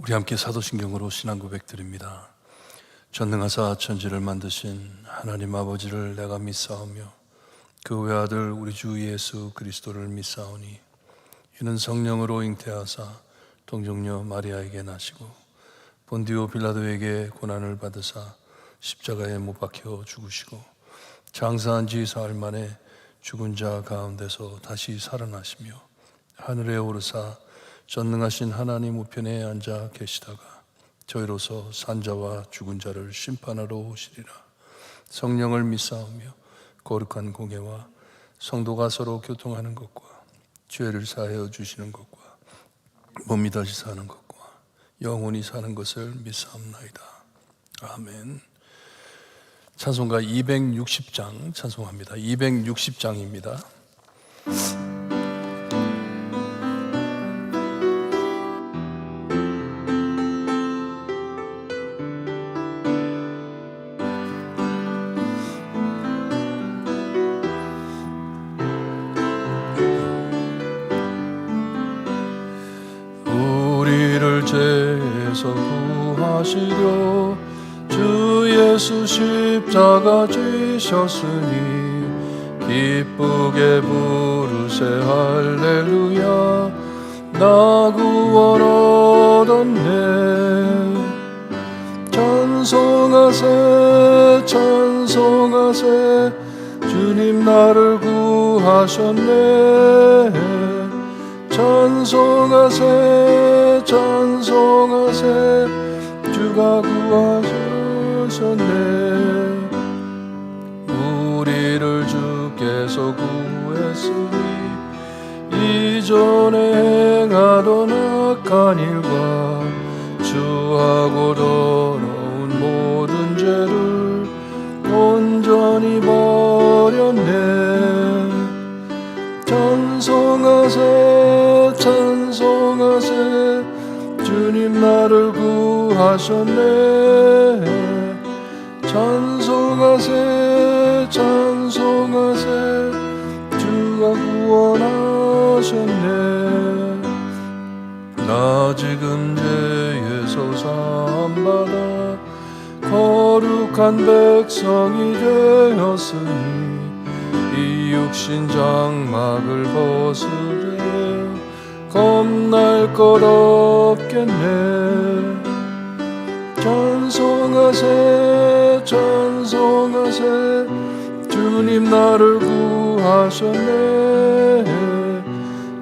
우리 함께 사도신경으로 신앙 고백드립니다. 전능하사 천지를 만드신 하나님 아버지를 내가 믿사오며 그 외아들 우리 주 예수 그리스도를 믿사오니 이는 성령으로 잉태하사 동정녀 마리아에게 나시고 본디오 빌라도에게 고난을 받으사 십자가에 못 박혀 죽으시고 장사한 지 사흘 만에 죽은 자 가운데서 다시 살아나시며 하늘에 오르사 전능하신 하나님 우편에 앉아 계시다가 저희로서 산자와 죽은 자를 심판하러 오시리라. 성령을 믿사오며 거룩한 공예와 성도가 서로 교통하는 것과 죄를 사하여 주시는 것과 몸이 다시 사는 것과 영원히 사는 것을 믿사옵나이다. 아멘. 찬송가 260장 찬송합니다. 260장입니다. 우리를 죄에서 구하시려 주 예수 십자가 지셨으니 기쁘게 부르세 할렐루야. 나 구원 얻었네. 찬송하세 찬송하세 주님 나를 구하셨네. 찬송하세 찬송하세 주가 구하셨네. 우리를 주께서 구했으니 이전에 행하던 악한 일과 주하고 더러운 모든 죄를 온전히 버렸네. 찬송하세 찬송하세 주님 나를 구하셨네. 찬송하세 찬송하세 주가 구원하셨네. 나 지금 죄에서 사함받아 거룩한 백성이 되었으니 이 육신 장막을 벗으려 겁날 것 없겠네. 찬송하세 찬송하세 주님 나를 구하셨네.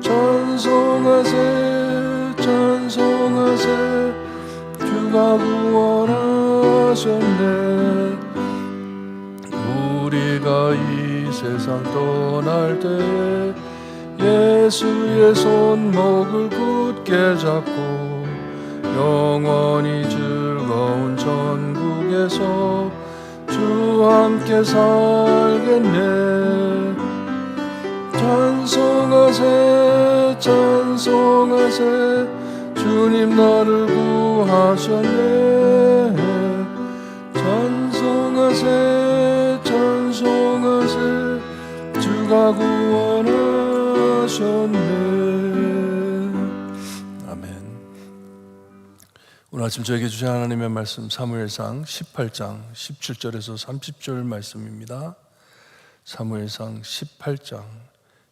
찬송하세 찬송하세 주가 구원하셨네. 우리가 이 세상 떠날 때 예수의 손목을 굳게 잡고 영원히 즐거운 천국에서 주와 함께 살겠네. 찬송하세 찬송하세 주님 나를 구하셨네. 찬송하세 찬송하세 주가 구원하셨네. 아멘. 오늘 아침 저에게 주신 하나님의 말씀 사무엘상 18장 17절에서 30절 말씀입니다. 사무엘상 18장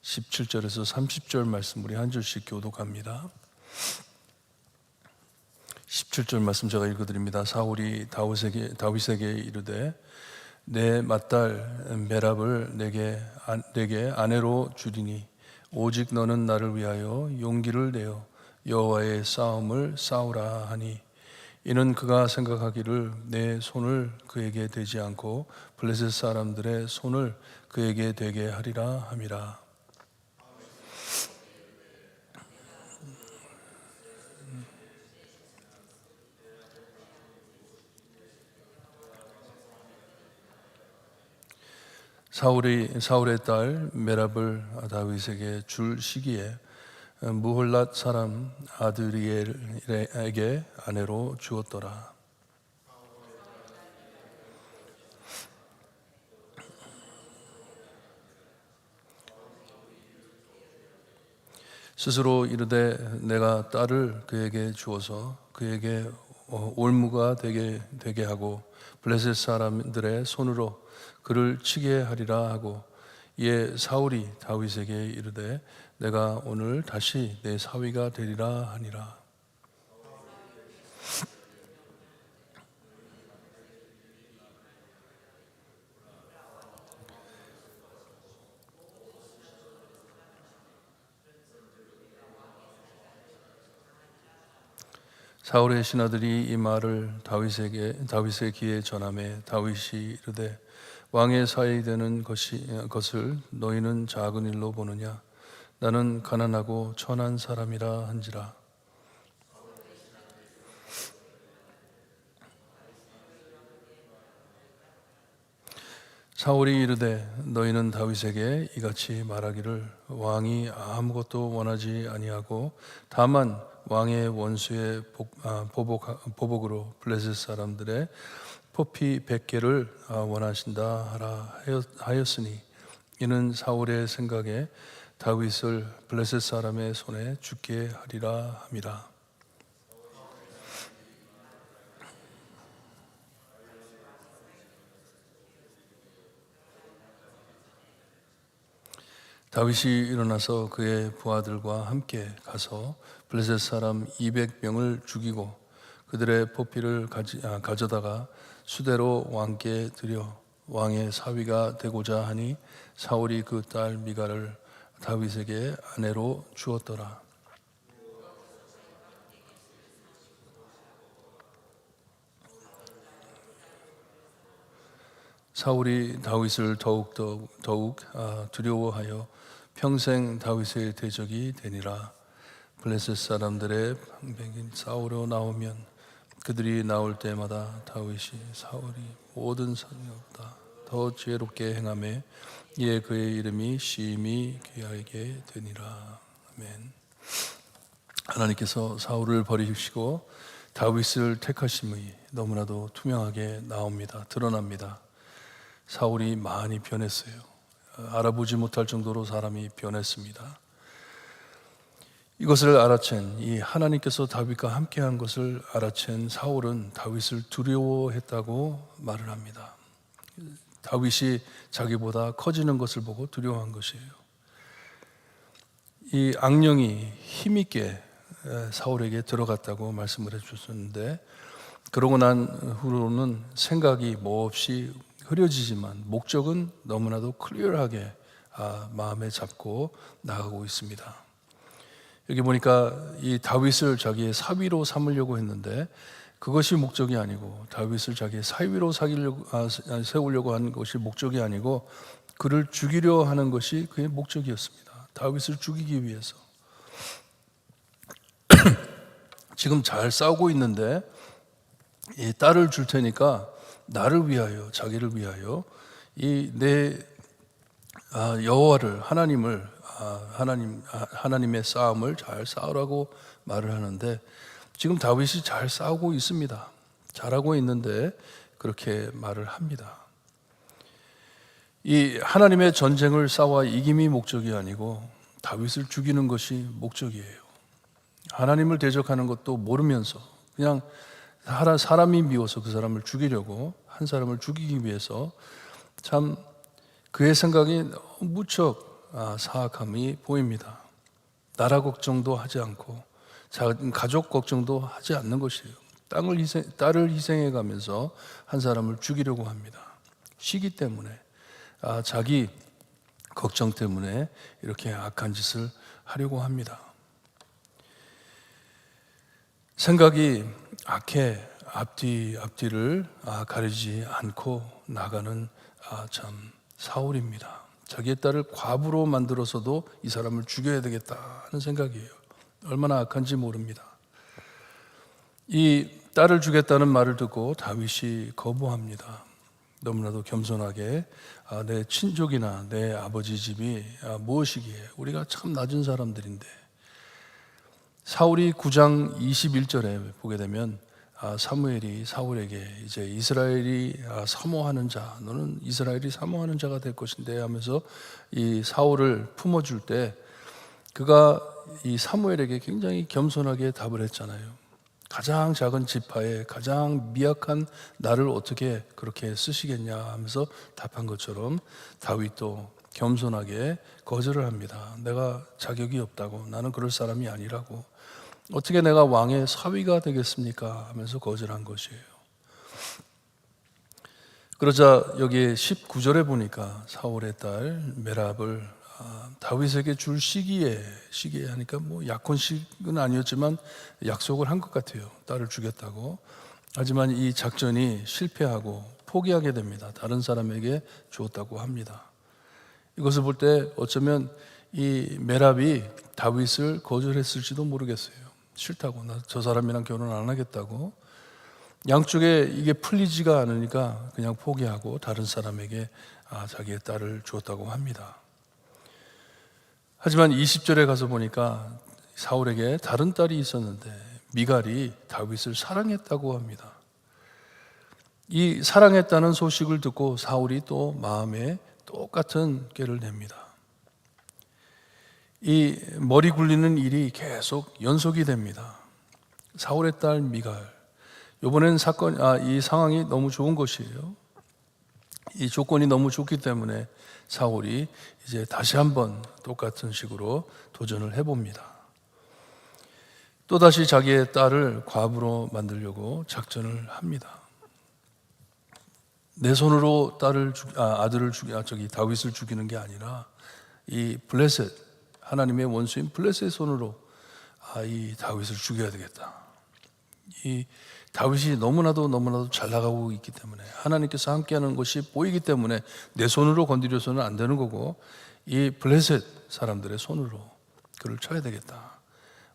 17절에서 30절 말씀 우리 한 절씩 교독합니다. 17절 말씀 제가 읽어드립니다. 사울이 다윗에게 이르되 내 맏딸 메랍을 내게 아내로 주리니 오직 너는 나를 위하여 용기를 내어 여호와의 싸움을 싸우라 하니 이는 그가 생각하기를 내 손을 그에게 대지 않고 블레셋 사람들의 손을 그에게 대게 하리라 함이라. 사울의 딸 메랍을 다윗에게 줄 시기에 무홀랏 사람 아드리엘에게 아내로 주었더라. 스스로 이르되 내가 딸을 그에게 주어서 그에게 올무가 되게 하고 블레셋 사람들의 손으로 그를 치게 하리라 하고, 이에 사울이 다윗에게 이르되 내가 오늘 다시 내 사위가 되리라 하니라. 사울의 신하들이 이 말을 다윗의 귀에 전하매 다윗이 이르되 왕의 사위 되는 것을 너희는 작은 일로 보느냐? 나는 가난하고 천한 사람이라 한지라. 사울이 이르되 너희는 다윗에게 이같이 말하기를 왕이 아무것도 원하지 아니하고 다만 왕의 원수의 보복으로 블레셋 사람들의 포피 100개를 원하신다 하라 하였으니, 이는 사울의 생각에 다윗을 블레셋 사람의 손에 죽게 하리라 함이라. 다윗이 일어나서 그의 부하들과 함께 가서 블레셋 사람 200명을 죽이고 그들의 포피를 가져다가 수대로 왕께 드려 왕의 사위가 되고자 하니, 사울이 그 딸 미갈을 다윗에게 아내로 주었더라. 사울이 다윗을 더욱 두려워하여 평생 다윗의 대적이 되니라. 블레셋 사람들의 방백인 싸우러 나오면 그들이 나올 때마다 다윗이 사울이 모든 사람보다 더 지혜롭게 행하매 이에 그의 이름이 심히 귀하게 되니라. 아멘. 하나님께서 사울을 버리시고 다윗을 택하심이 너무나도 투명하게 나옵니다. 드러납니다. 사울이 많이 변했어요. 알아보지 못할 정도로 사람이 변했습니다. 이것을 알아챈 이 하나님께서 다윗과 함께한 것을 알아챈 사울은 다윗을 두려워했다고 말을 합니다. 다윗이 자기보다 커지는 것을 보고 두려워한 것이에요. 이 악령이 힘있게 사울에게 들어갔다고 말씀을 해주셨는데, 그러고 난 후로는 생각이 몹시 흐려지지만 목적은 너무나도 클리어하게 마음에 잡고 나가고 있습니다. 여기 보니까 이 다윗을 자기의 사위로 삼으려고 했는데 그것이 목적이 아니고, 다윗을 자기의 사위로 세우려고 하는 것이 목적이 아니고 그를 죽이려 하는 것이 그의 목적이었습니다. 다윗을 죽이기 위해서. 지금 잘 싸우고 있는데 이 딸을 줄 테니까 나를 위하여, 자기를 위하여 이 내 여호와를, 하나님의 싸움을 잘 싸우라고 말을 하는데, 지금 다윗이 잘 싸우고 있습니다. 잘하고 있는데 그렇게 말을 합니다. 이 하나님의 전쟁을 싸워 이김이 목적이 아니고 다윗을 죽이는 것이 목적이에요. 하나님을 대적하는 것도 모르면서 그냥 사람이 미워서 그 사람을 죽이려고, 한 사람을 죽이기 위해서 참 그의 생각이 무척 사악함이 보입니다. 나라 걱정도 하지 않고 가족 걱정도 하지 않는 것이에요. 딸을 희생해 가면서 한 사람을 죽이려고 합니다. 시기 때문에, 자기 걱정 때문에 이렇게 악한 짓을 하려고 합니다. 생각이 악해 앞뒤를 가리지 않고 나가는 참 사울입니다. 자기의 딸을 과부로 만들어서도 이 사람을 죽여야 되겠다는 생각이에요. 얼마나 악한지 모릅니다. 이 딸을 주겠다는 말을 듣고 다윗이 거부합니다. 너무나도 겸손하게 내 친족이나 내 아버지 집이 무엇이기에, 우리가 참 낮은 사람들인데. 사울이 9장 21절에 보게 되면 사무엘이 사울에게 이제 이스라엘이 사모하는 자, 너는 이스라엘이 사모하는 자가 될 것인데 하면서 이 사울을 품어줄 때 그가 이 사무엘에게 굉장히 겸손하게 답을 했잖아요. 가장 작은 지파에 가장 미약한 나를 어떻게 그렇게 쓰시겠냐 하면서 답한 것처럼 다윗도 겸손하게 거절을 합니다. 내가 자격이 없다고, 나는 그럴 사람이 아니라고, 어떻게 내가 왕의 사위가 되겠습니까 하면서 거절한 것이에요. 그러자 여기 19절에 보니까 사울의 딸 메랍을 다윗에게 줄 시기에 하니까 뭐 약혼식은 아니었지만 약속을 한 것 같아요. 딸을 주겠다고. 하지만 이 작전이 실패하고 포기하게 됩니다. 다른 사람에게 주었다고 합니다. 이것을 볼 때 어쩌면 이 메랍이 다윗을 거절했을지도 모르겠어요. 싫다고, 나 저 사람이랑 결혼 안 하겠다고. 양쪽에 이게 풀리지가 않으니까 그냥 포기하고 다른 사람에게 자기의 딸을 주었다고 합니다. 하지만 20절에 가서 보니까 사울에게 다른 딸이 있었는데 미갈이 다윗을 사랑했다고 합니다. 이 사랑했다는 소식을 듣고 사울이 또 마음에 똑같은 꾀를 냅니다. 이 머리 굴리는 일이 계속 연속이 됩니다. 사울의 딸 미갈, 이번엔 이 상황이 너무 좋은 것이에요. 이 조건이 너무 좋기 때문에 사울이 이제 다시 한번 똑같은 식으로 도전을 해봅니다. 또다시 자기의 딸을 과부로 만들려고 작전을 합니다. 내 손으로 다윗을 죽이는 게 아니라 이 블레셋, 하나님의 원수인 블레셋의 손으로 이 다윗을 죽여야 되겠다. 이 다윗이 너무나도 잘 나가고 있기 때문에, 하나님께서 함께하는 것이 보이기 때문에 내 손으로 건드려서는 안 되는 거고, 이 블레셋 사람들의 손으로 그를 쳐야 되겠다.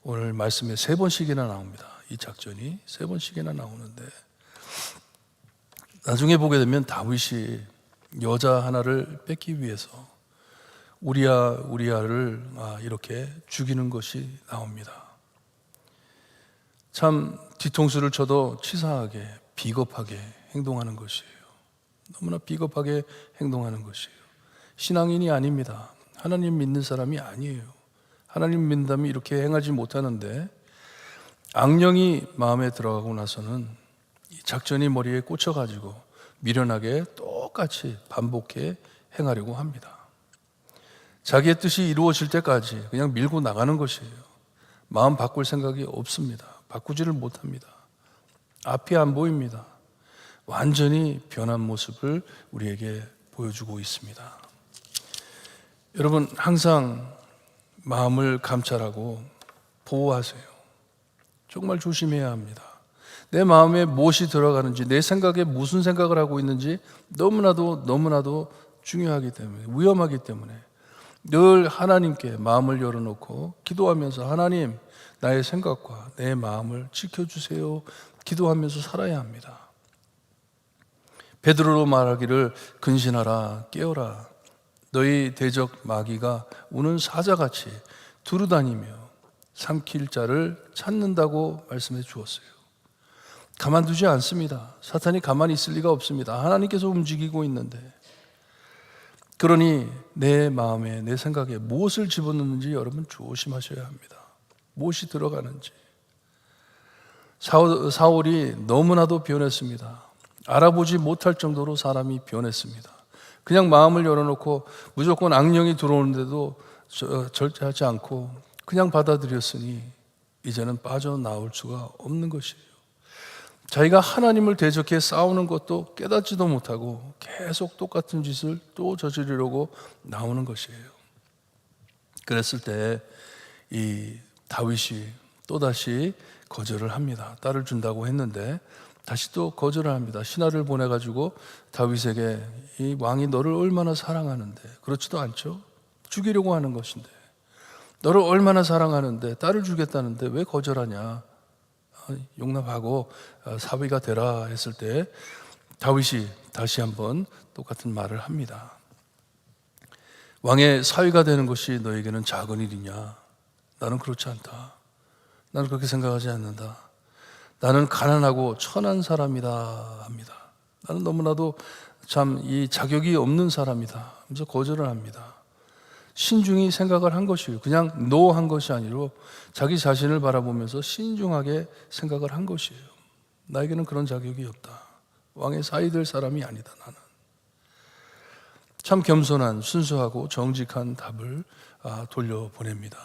오늘 말씀에 3번씩이나 나옵니다. 이 작전이 3번씩이나 나오는데, 나중에 보게 되면 다윗이 여자 하나를 뺏기 위해서 우리아를 이렇게 죽이는 것이 나옵니다. 참 뒤통수를 쳐도 치사하게, 비겁하게 행동하는 것이에요. 너무나 비겁하게 행동하는 것이에요. 신앙인이 아닙니다. 하나님 믿는 사람이 아니에요. 하나님 믿는다면 이렇게 행하지 못하는데, 악령이 마음에 들어가고 나서는 이 작전이 머리에 꽂혀가지고 미련하게 똑같이 반복해 행하려고 합니다. 자기의 뜻이 이루어질 때까지 그냥 밀고 나가는 것이에요. 마음 바꿀 생각이 없습니다. 바꾸지를 못합니다. 앞이 안 보입니다. 완전히 변한 모습을 우리에게 보여주고 있습니다. 여러분, 항상 마음을 감찰하고 보호하세요. 정말 조심해야 합니다. 내 마음에 무엇이 들어가는지, 내 생각에 무슨 생각을 하고 있는지 너무나도 중요하기 때문에, 위험하기 때문에 늘 하나님께 마음을 열어놓고 기도하면서, 하나님, 나의 생각과 내 마음을 지켜주세요 기도하면서 살아야 합니다. 베드로로 말하기를 근신하라, 깨어라. 너희 대적 마귀가 우는 사자같이 두루다니며 삼킬 자를 찾는다고 말씀해 주었어요. 가만두지 않습니다. 사탄이 가만히 있을 리가 없습니다. 하나님께서 움직이고 있는데. 그러니 내 마음에, 내 생각에 무엇을 집어넣는지 여러분 조심하셔야 합니다. 무엇이 들어가는지. 사울이 너무나도 변했습니다. 알아보지 못할 정도로 사람이 변했습니다. 그냥 마음을 열어놓고 무조건 악령이 들어오는데도 절제하지 않고 그냥 받아들였으니 이제는 빠져나올 수가 없는 것이에요. 자기가 하나님을 대적해 싸우는 것도 깨닫지도 못하고 계속 똑같은 짓을 또 저지르려고 나오는 것이에요. 그랬을 때 이 다윗이 또다시 거절을 합니다. 딸을 준다고 했는데 다시 또 거절을 합니다. 신하를 보내가지고 다윗에게 이 왕이 너를 얼마나 사랑하는데, 그렇지도 않죠? 죽이려고 하는 것인데, 너를 얼마나 사랑하는데 딸을 주겠다는데 왜 거절하냐, 용납하고 사위가 되라 했을 때 다윗이 다시 한번 똑같은 말을 합니다. 왕의 사위가 되는 것이 너에게는 작은 일이냐? 나는 그렇지 않다. 나는 그렇게 생각하지 않는다. 나는 가난하고 천한 사람이다 합니다. 나는 너무나도 참 이 자격이 없는 사람이다 하면서 거절을 합니다. 신중히 생각을 한 것이에요. 그냥 노한 것이 아니라 자기 자신을 바라보면서 신중하게 생각을 한 것이에요. 나에게는 그런 자격이 없다. 왕의 사이 될 사람이 아니다. 나는 참 겸손한 순수하고 정직한 답을 돌려보냅니다.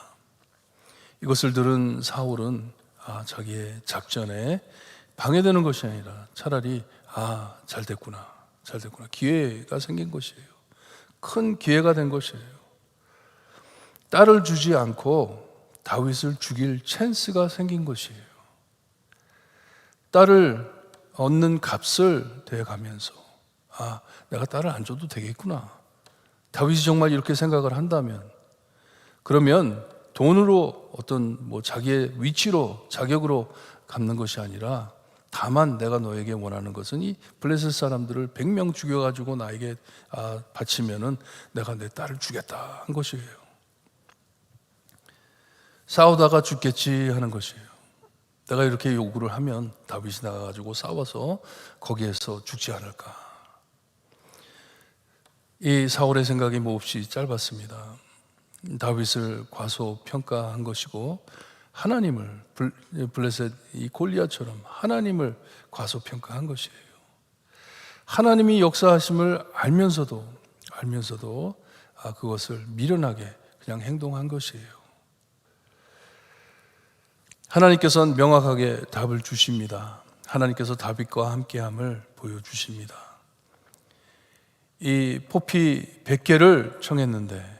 이것을 들은 사울은 자기의 작전에 방해되는 것이 아니라 차라리 잘 됐구나, 기회가 생긴 것이에요. 큰 기회가 된 것이에요. 딸을 주지 않고 다윗을 죽일 찬스가 생긴 것이에요. 딸을 얻는 값을 대가면서 내가 딸을 안 줘도 되겠구나. 다윗이 정말 이렇게 생각을 한다면, 그러면 돈으로 어떤 자기의 위치로 자격으로 갚는 것이 아니라, 다만 내가 너에게 원하는 것은 이 블레셋 사람들을 100명 죽여가지고 나에게 바치면은 내가 내 딸을 주겠다 한 것이에요. 싸우다가 죽겠지 하는 것이에요. 내가 이렇게 요구를 하면 다윗이 나가가지고 싸워서 거기에서 죽지 않을까. 이 사울의 생각이 몹시 짧았습니다. 다윗을 과소평가한 것이고, 하나님을, 블레셋 이 골리앗처럼 하나님을 과소평가한 것이에요. 하나님이 역사하심을 알면서도 그것을 미련하게 그냥 행동한 것이에요. 하나님께서는 명확하게 답을 주십니다. 하나님께서 다윗과 함께함을 보여주십니다. 이 포피 100개를 청했는데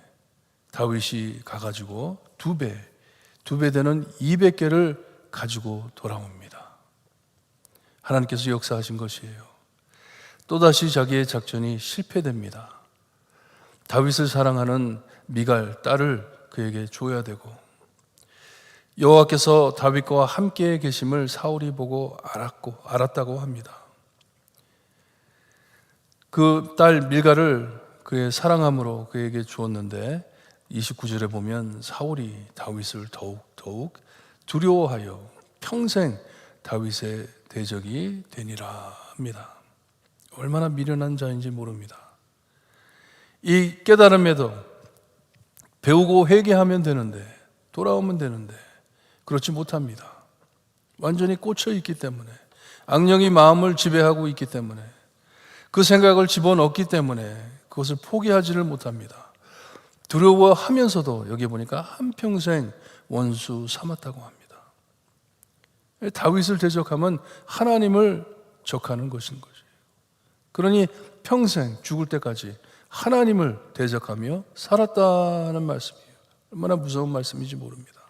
다윗이 가가지고 두 배 되는 200개를 가지고 돌아옵니다. 하나님께서 역사하신 것이에요. 또다시 자기의 작전이 실패됩니다. 다윗을 사랑하는 미갈 딸을 그에게 줘야 되고, 여호와께서 다윗과 함께 계심을 사울이 보고 알았다고 합니다. 그 딸 밀가를 그의 사랑함으로 그에게 주었는데, 29절에 보면 사울이 다윗을 더욱 두려워하여 평생 다윗의 대적이 되니라 합니다. 얼마나 미련한 자인지 모릅니다. 이 깨달음에도 배우고 회개하면 되는데, 돌아오면 되는데 그렇지 못합니다. 완전히 꽂혀 있기 때문에, 악령이 마음을 지배하고 있기 때문에, 그 생각을 집어넣기 때문에 그것을 포기하지를 못합니다. 두려워하면서도 여기 보니까 한평생 원수 삼았다고 합니다. 다윗을 대적하면 하나님을 적하는 것인 거죠. 그러니 평생 죽을 때까지 하나님을 대적하며 살았다는 말씀이에요. 얼마나 무서운 말씀인지 모릅니다.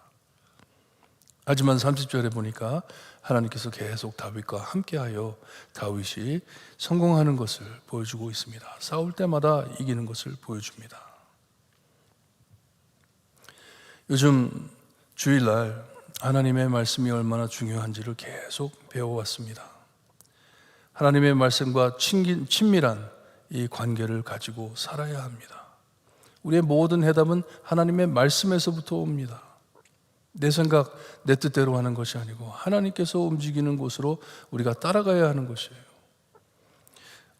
하지만 30절에 보니까 하나님께서 계속 다윗과 함께하여 다윗이 성공하는 것을 보여주고 있습니다. 싸울 때마다 이기는 것을 보여줍니다. 요즘 주일날 하나님의 말씀이 얼마나 중요한지를 계속 배워왔습니다. 하나님의 말씀과 친밀한 이 관계를 가지고 살아야 합니다. 우리의 모든 해답은 하나님의 말씀에서부터 옵니다. 내 생각, 내 뜻대로 하는 것이 아니고 하나님께서 움직이는 곳으로 우리가 따라가야 하는 것이에요.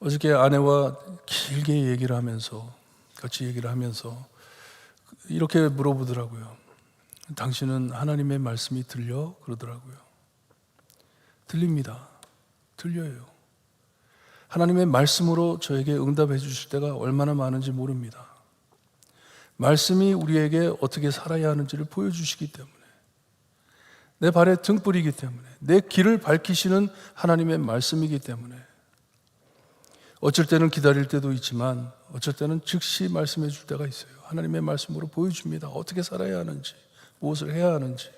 어저께 아내와 길게 같이 얘기를 하면서 이렇게 물어보더라고요. 당신은 하나님의 말씀이 들려? 그러더라고요. 들립니다. 들려요. 하나님의 말씀으로 저에게 응답해 주실 때가 얼마나 많은지 모릅니다. 말씀이 우리에게 어떻게 살아야 하는지를 보여주시기 때문에, 내 발에 등불이기 때문에, 내 길을 밝히시는 하나님의 말씀이기 때문에, 어쩔 때는 기다릴 때도 있지만 어쩔 때는 즉시 말씀해 줄 때가 있어요. 하나님의 말씀으로 보여줍니다. 어떻게 살아야 하는지, 무엇을 해야 하는지.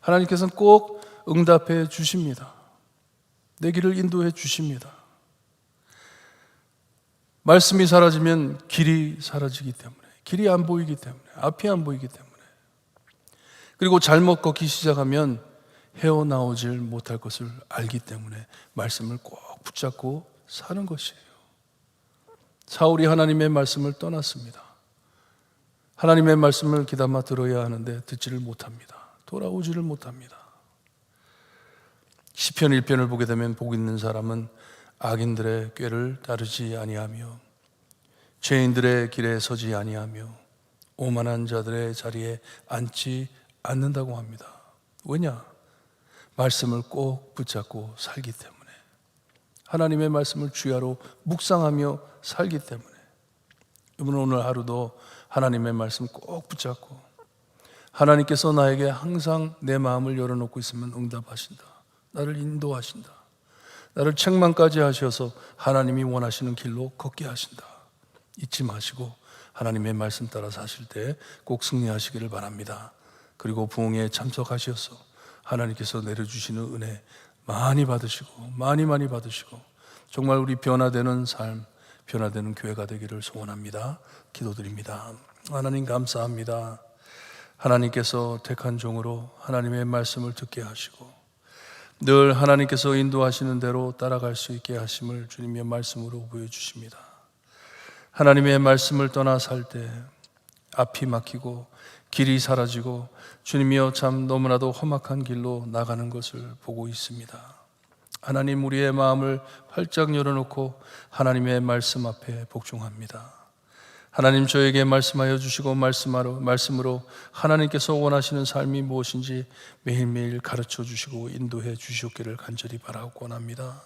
하나님께서는 꼭 응답해 주십니다. 내 길을 인도해 주십니다. 말씀이 사라지면 길이 사라지기 때문에, 길이 안 보이기 때문에, 앞이 안 보이기 때문에, 그리고 잘못 걷기 시작하면 헤어나오질 못할 것을 알기 때문에 말씀을 꼭 붙잡고 사는 것이에요. 사울이 하나님의 말씀을 떠났습니다. 하나님의 말씀을 귀담아 들어야 하는데 듣지를 못합니다. 돌아오지를 못합니다. 시편 1편을 보게 되면 복 있는 사람은 악인들의 꾀를 따르지 아니하며 죄인들의 길에 서지 아니하며 오만한 자들의 자리에 앉지 않는다고 합니다. 왜냐? 말씀을 꼭 붙잡고 살기 때문에, 하나님의 말씀을 주야로 묵상하며 살기 때문에. 여러분, 오늘 하루도 하나님의 말씀 꼭 붙잡고, 하나님께서 나에게 항상 내 마음을 열어놓고 있으면 응답하신다, 나를 인도하신다, 나를 책망까지 하셔서 하나님이 원하시는 길로 걷게 하신다, 잊지 마시고 하나님의 말씀 따라 사실 때 꼭 승리하시기를 바랍니다. 그리고 부흥에 참석하셔서 하나님께서 내려주시는 은혜 많이 받으시고 많이 받으시고 정말 우리 변화되는 삶, 변화되는 교회가 되기를 소원합니다. 기도드립니다. 하나님 감사합니다. 하나님께서 택한 종으로 하나님의 말씀을 듣게 하시고 늘 하나님께서 인도하시는 대로 따라갈 수 있게 하심을 주님의 말씀으로 보여주십니다. 하나님의 말씀을 떠나 살 때 앞이 막히고 길이 사라지고 주님이여 참 너무나도 험악한 길로 나가는 것을 보고 있습니다. 하나님, 우리의 마음을 활짝 열어놓고 하나님의 말씀 앞에 복종합니다. 하나님, 저에게 말씀하여 주시고 말씀으로 하나님께서 원하시는 삶이 무엇인지 매일매일 가르쳐 주시고 인도해 주시옵기를 간절히 바라고 원합니다.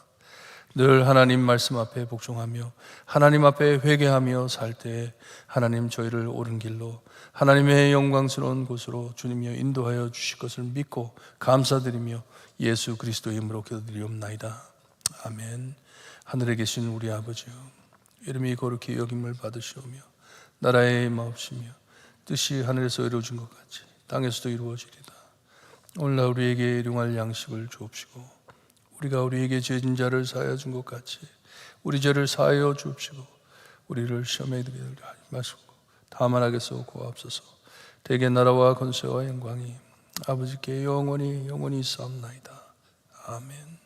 늘 하나님 말씀 앞에 복종하며 하나님 앞에 회개하며 살 때에 하나님 저희를 옳은 길로 하나님의 영광스러운 곳으로 주님이여 인도하여 주실 것을 믿고 감사드리며 예수 그리스도의 이름으로 기도드리옵나이다. 아멘. 하늘에 계신 우리 아버지여, 이름이 거룩히 여김을 받으시오며 나라의 마옵시며 뜻이 하늘에서 이루어진 것 같이 땅에서도 이루어지리다. 오늘날 우리에게 일용할 양식을 주옵시고 우리가 우리에게 죄진 자를 사하여 준 것 같이 우리 죄를 사하여 주옵시고 우리를 시험에 들게 하지 마시고 다만 악에서 구하옵소서. 대개 나라와 권세와 영광이 아버지께 영원히 있사옵나이다. 아멘.